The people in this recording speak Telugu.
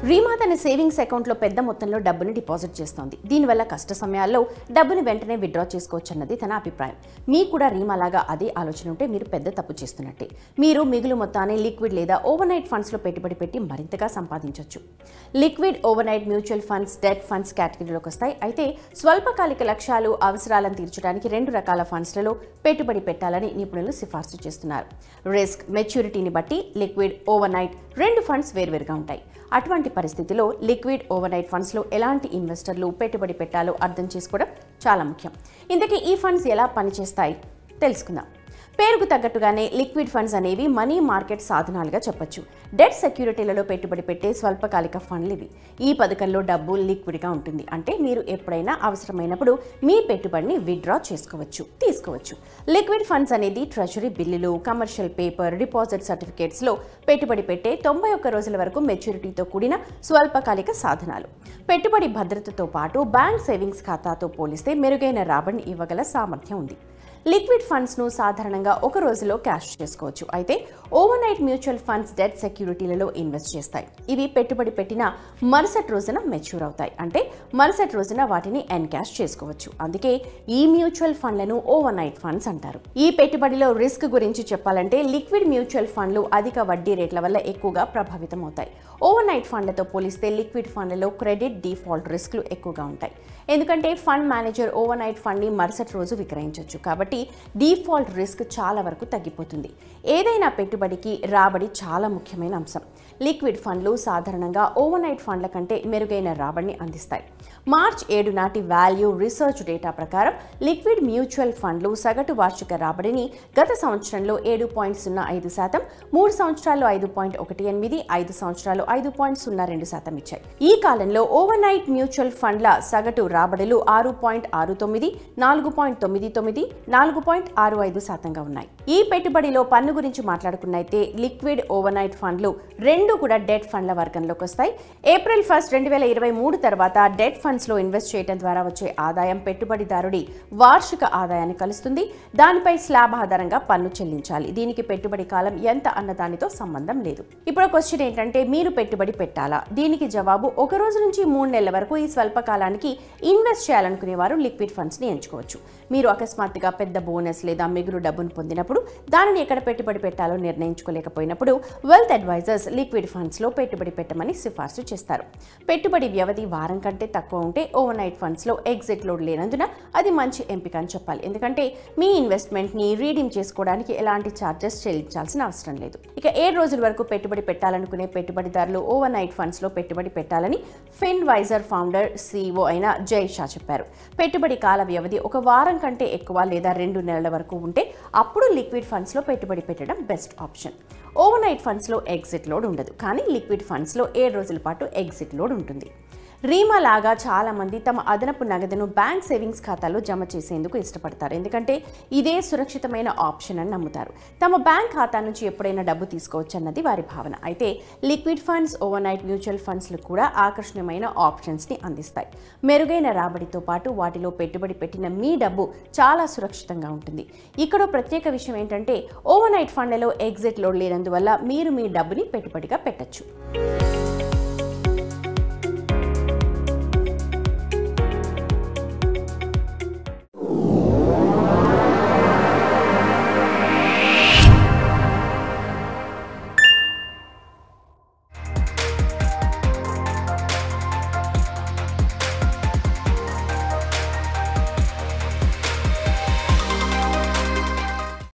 రీమా తన సేవింగ్స్ అకౌంట్లో పెద్ద మొత్తంలో డబ్బుని డిపాజిట్ చేస్తోంది. దీనివల్ల కష్ట సమయాల్లో డబ్బుని వెంటనే విత్డ్రా చేసుకోవచ్చన్నది తన అభిప్రాయం. మీకు కూడా రీమా లాగా అదే ఆలోచన ఉంటే మీరు పెద్ద తప్పు చేస్తున్నట్టే. మీరు మిగులు మొత్తాన్ని లిక్విడ్ లేదా ఓవర్ నైట్ ఫండ్స్లో పెట్టుబడి పెట్టి మరింతగా సంపాదించవచ్చు. Liquid, overnight mutual funds, debt funds కేటగిరీలోకి వస్తాయి. అయితే స్వల్పకాలిక లక్ష్యాలు, అవసరాలను తీర్చడానికి 2 రకాల ఫండ్స్లలో పెట్టుబడి పెట్టాలని నిపుణులు సిఫార్సు చేస్తున్నారు. రిస్క్, మెచ్యూరిటీని బట్టి లిక్విడ్, ఓవర్ నైట్ 2 ఫండ్స్ వేర్వేరుగా ఉంటాయి. అటువంటి పరిస్థితిలో లిక్విడ్, ఓవర్ నైట్ ఫండ్స్లో ఎలాంటి ఇన్వెస్టర్లు పెట్టుబడి పెట్టాలో అర్థం చేసుకోవడం చాలా ముఖ్యం. ఇంతకీ ఈ ఫండ్స్ ఎలా పనిచేస్తాయి తెలుసుకుందాం. పేరుకు తగ్గట్టుగానే లిక్విడ్ ఫండ్స్ అనేవి మనీ మార్కెట్ సాధనాలుగా చెప్పొచ్చు. డెట్ సెక్యూరిటీలలో పెట్టుబడి పెట్టే స్వల్పకాలిక ఫండ్లు ఇవి. ఈ పథకంలో డబ్బు లిక్విడ్గా ఉంటుంది. అంటే మీరు ఎప్పుడైనా అవసరమైనప్పుడు మీ పెట్టుబడిని విత్డ్రా చేసుకోవచ్చు, తీసుకోవచ్చు. లిక్విడ్ ఫండ్స్ అనేది ట్రెజరీ బిల్లులు, కమర్షియల్ పేపర్, డిపాజిట్ సర్టిఫికేట్స్లో పెట్టుబడి పెట్టే 91 రోజుల వరకు మెచ్యూరిటీతో కూడిన స్వల్పకాలిక సాధనాలు. పెట్టుబడి భద్రతతో పాటు బ్యాంక్ సేవింగ్స్ ఖాతాతో పోలిస్తే మెరుగైన రాబడిని ఇవ్వగల సామర్థ్యం ఉంది. లిక్విడ్ ఫండ్స్ను సాధారణంగా ఒక రోజులో క్యాష్ చేసుకోవచ్చు. అయితే over night mutual funds debt సెక్యూరిటీలలో ఇన్వెస్ట్ చేస్తాయి. ఇవి పెట్టుబడి పెట్టిన మరుసటి రోజున మెచ్యూర్ అవుతాయి. అంటే మరుసటి రోజున వాటిని ఎన్కాష్ చేసుకోవచ్చు. అందుకే ఈ మ్యూచువల్ ఫండ్లను ఓవర్ నైట్ ఫండ్స్ అంటారు. ఈ పెట్టుబడిలో రిస్క్ గురించి చెప్పాలంటే లిక్విడ్ మ్యూచువల్ ఫండ్లు అధిక వడ్డీ రేట్ల వల్ల ఎక్కువగా ప్రభావితం అవుతాయి. ఓవర్ నైట్ ఫండ్లతో పోలిస్తే లిక్విడ్ ఫండ్లలో క్రెడిట్ డిఫాల్ట్ రిస్క్లు ఎక్కువగా ఉంటాయి. ఎందుకంటే ఫండ్ మేనేజర్ ఓవర్ నైట్ ఫండ్ని మరుసటి రోజు విక్రయించవచ్చు. కాబట్టి డిఫాల్ట్ రిస్క్ చాలా వరకు తగ్గిపోతుంది. ఏదైనా పెట్టుబడికి రాబడి చాలా ముఖ్యమైన అంశం. లిక్విడ్ ఫండ్లు సాధారణంగా ఓవర్ నైట్ ఫండ్ల కంటే మెరుగైన రాబడిని అందిస్తాయి. మార్చ్ 7 నాటి వాల్యూ రీసెర్చ్ డేటా ప్రకారం లిక్విడ్ మ్యూచువల్ ఫండ్లు సగటు వార్షిక రాబడిని గత సంవత్సరంలో 7.05%, 3 సంవత్సరాల్లో 5.18%, 5 సంవత్సరాలు 5.02% ఇచ్చాయి. ఈ కాలంలో ఓవర్ నైట్ మ్యూచువల్ ఫండ్ల సగటు రాబడులు 6.69%, 4.99%, 4.65%గా ఉన్నాయి. ఈ పెట్టుబడిలో పన్ను గురించి మాట్లాడుకున్నైతే లిక్విడ్, ఓవర్ నైట్ ఫండ్లు 2 కూడా డెట్ ఫండ్ల వర్గంలోకి వస్తాయి. ఏప్రిల్ 1, 2023 తర్వాత డెట్ ఫండ్స్లో ఇన్వెస్ట్ చేయడం ద్వారా వచ్చే ఆదాయం పెట్టుబడిదారుడి వార్షిక ఆదాయాన్ని కలుస్తుంది. దానిపై స్లాబ్ ఆధారంగా పన్ను చెల్లించాలి. దీనికి పెట్టుబడి కాలం ఎంత అన్న దానితో సంబంధం లేదు. ఇప్పుడు క్వశ్చన్ ఏంటంటే మీరు పెట్టుబడి పెట్టాలా? దీనికి జవాబు 1 రోజు నుంచి 3 నెలల వరకు ఈ స్వల్పకాలానికి ఇన్వెస్ట్ చేయాలనుకునే వారు లిక్విడ్ ఫండ్స్ని ఎంచుకోవచ్చు. మీరు అకస్మాత్తుగా పెద్ద బోనస్ లేదా మిగులు డబ్బును పొందినప్పుడు దానిని ఎక్కడ పెట్టుబడి పెట్టాలో నిర్ణయించుకోలేకపోయినప్పుడు వెల్త్ అడ్వైజర్స్ లిక్విడ్ ఫండ్స్లో పెట్టుబడి పెట్టమని సిఫార్సు చేస్తారు. పెట్టుబడి వ్యవధి వారం కంటే తక్కువ ఉంటే ఓవర్ నైట్ ఫండ్స్లో ఎగ్జిట్ లోడ్ లేనందున అది మంచి ఎంపిక అని చెప్పాలి. ఎందుకంటే మీ ఇన్వెస్ట్మెంట్ని రీడీమ్ చేసుకోవడానికి ఎలాంటి ఛార్జెస్ చెల్లించాల్సిన అవసరం లేదు. ఇక 7 రోజుల వరకు పెట్టుబడి పెట్టాలనుకునే పెట్టుబడిదారులు ఓవర్ నైట్ ఫండ్స్లో పెట్టుబడి పెట్టాలని ఫిన్వైజర్ ఫౌండర్, CEO అయిన జై షా చెప్పారు. పెట్టుబడి కాల వ్యవధి 1 వారం కంటే ఎక్కువ లేదా 2 నెలల వరకు ఉంటే అప్పుడు లిక్విడ్ ఫండ్స్లో పెట్టుబడి పెట్టడం బెస్ట్ ఆప్షన్. ఓవర్ నైట్ ఫండ్స్లో ఎగ్జిట్ లోడ్ ఉండదు, కానీ లిక్విడ్ ఫండ్స్లో 7 రోజుల పాటు ఎగ్జిట్ లోడ్ ఉంటుంది. రీమా లాగా చాలామంది తమ అదనపు నగదును బ్యాంక్ సేవింగ్స్ ఖాతాలో జమ చేసేందుకు ఇష్టపడతారు. ఎందుకంటే ఇదే సురక్షితమైన ఆప్షన్ అని నమ్ముతారు. తమ బ్యాంక్ ఖాతా నుంచి ఎప్పుడైనా డబ్బు తీసుకోవచ్చు అన్నది వారి భావన. అయితే liquid funds, overnight mutual ఫండ్స్లు కూడా ఆకర్షణీయమైన ఆప్షన్స్ని అందిస్తాయి. మెరుగైన రాబడితో పాటు వాటిలో పెట్టుబడి పెట్టిన మీ డబ్బు చాలా సురక్షితంగా ఉంటుంది. ఇక్కడ ప్రత్యేక విషయం ఏంటంటే ఓవర్ నైట్ ఫండ్లలో ఎగ్జిట్ లోడ్ లేనందువల్ల మీరు మీ డబ్బుని పెట్టుబడిగా పెట్టచ్చు.